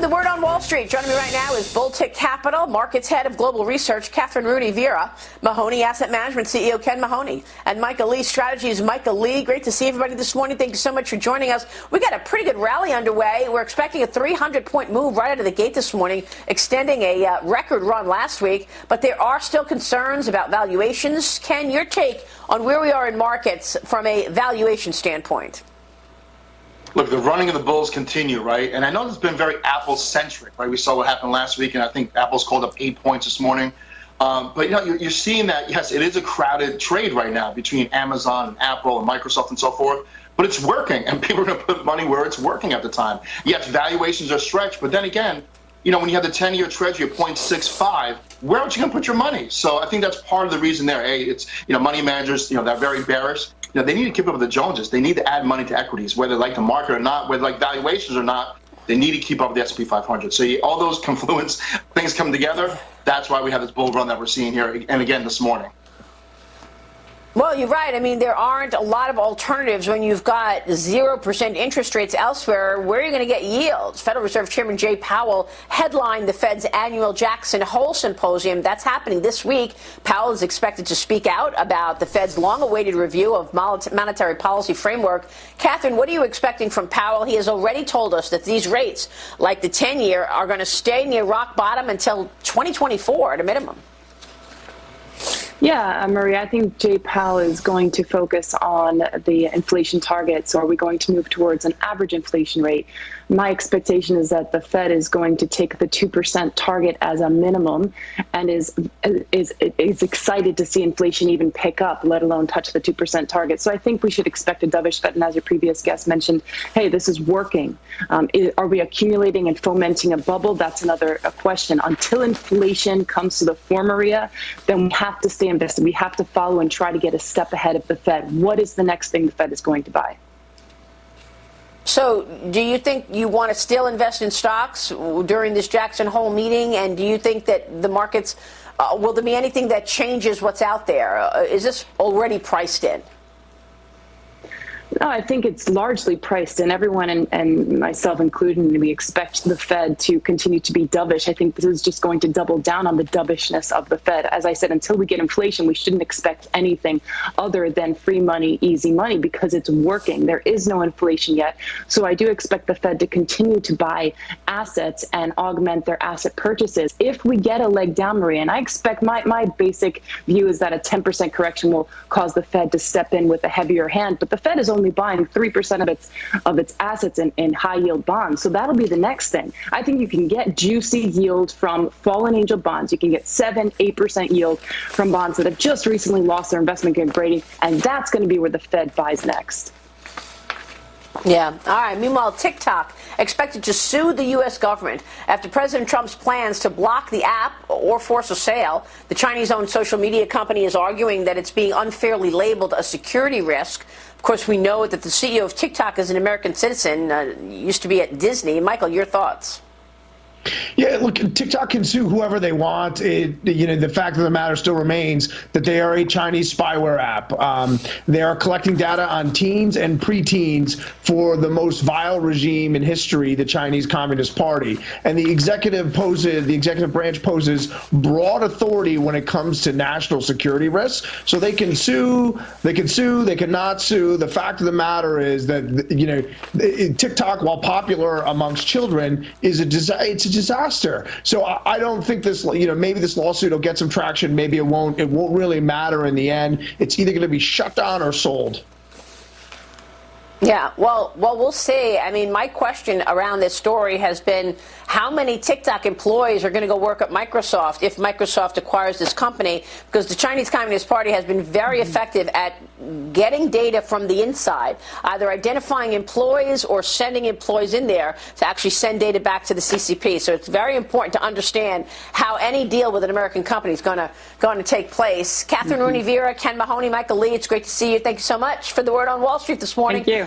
the Word on Wall Street. Joining me right now is Bull Tick Capital, Markets Head of Global Research, Kathryn Rooney Vera, Mahoney Asset Management CEO Ken Mahoney, and Michael Lee Strategies. Michael Lee, great to see everybody this morning. Thank you so much for joining us. We got a pretty good rally underway. We're expecting a 300-point move right out of the gate this morning, extending a record run last week. But there are still concerns about valuations. Ken, your take on where we are in markets from a valuation standpoint? Look, the running of the bulls continue, right? And I know it's been very Apple-centric, right? We saw what happened last week, and I think Apple's called up 8 points this morning. But, you know, you're seeing that, yes, it is a crowded trade right now between Amazon and Apple and Microsoft and so forth. But it's working, and people are going to put money where it's working at the time. Yes, valuations are stretched, but then again, you know, when you have the 10-year Treasury at 0.65, where are you going to put your money? So I think that's part of the reason there. Hey, it's, you know, money managers, you know, they're very bearish. You know, they need to keep up with the Joneses. They need to add money to equities, whether they like the market or not, whether like valuations or not. They need to keep up with the S&P 500. So all those confluence things come together. That's why we have this bull run that we're seeing here, and again this morning. Well, you're right. I mean, there aren't a lot of alternatives when you've got 0% interest rates elsewhere. Where are you going to get yields? Federal Reserve Chairman Jay Powell headlined the Fed's annual Jackson Hole Symposium. That's happening this week. Powell is expected to speak out about the Fed's long-awaited review of monetary policy framework. Kathryn, what are you expecting from Powell? He has already told us that these rates, like the 10-year, are going to stay near rock bottom until 2024 at a minimum. Yeah, Maria, I think Jay Powell is going to focus on the inflation target. So are we going to move towards an average inflation rate? My expectation is that the Fed is going to take the 2% target as a minimum and is excited to see inflation even pick up, let alone touch the 2% target. So I think we should expect a dovish Fed. And as your previous guest mentioned, hey, this is working. Are we accumulating and fomenting a bubble? That's another question. Until inflation comes to the fore, Maria, then we have to stay invested. We have to follow and try to get a step ahead of the Fed. What is the next thing the Fed is going to buy? So do you think you want to still invest in stocks during this Jackson Hole meeting? And do you think that the markets, will there be anything that changes what's out there? Is this already priced in? No, I think it's largely priced in. Everyone, and myself included, we expect the Fed to continue to be dovish. I think this is just going to double down on the dovishness of the Fed. As I said, until we get inflation, we shouldn't expect anything other than free money, easy money, because it's working. There is no inflation yet. So I do expect the Fed to continue to buy assets and augment their asset purchases. If we get a leg down, Maria, and I expect my basic view is that a 10% correction will cause the Fed to step in with a heavier hand. But the Fed is only buying 3% of its assets in high yield bonds. So that'll be the next thing. I think you can get juicy yield from fallen angel bonds. You can get 7-8% yield from bonds that have just recently lost their investment grade rating, and that's going to be where the Fed buys next. Yeah. All right. Meanwhile, TikTok expected to sue the U.S. government after President Trump's plans to block the app or force a sale. The Chinese-owned social media company is arguing that it's being unfairly labeled a security risk. Of course, we know that the CEO of TikTok is an American citizen, used to be at Disney. Michael, your thoughts? Yeah, look, TikTok can sue whoever they want. The fact of the matter still remains that they are a Chinese spyware app. They are collecting data on teens and preteens for the most vile regime in history, the Chinese Communist Party. And the executive branch poses broad authority when it comes to national security risks. So they can sue, they can not sue. The fact of the matter is that, TikTok, while popular amongst children, is it's a disaster. So I don't think this, maybe this lawsuit will get some traction. Maybe it won't. It won't really matter in the end. It's either going to be shut down or sold. Yeah, well, we'll see. I mean, my question around this story has been how many TikTok employees are going to go work at Microsoft if Microsoft acquires this company? Because the Chinese Communist Party has been very effective at getting data from the inside, either identifying employees or sending employees in there to actually send data back to the CCP. So it's very important to understand how any deal with an American company is going to take place. Kathryn Rooney Vera, Ken Mahoney, Michael Lee, it's great to see you. Thank you so much for the Word on Wall Street this morning. Thank you.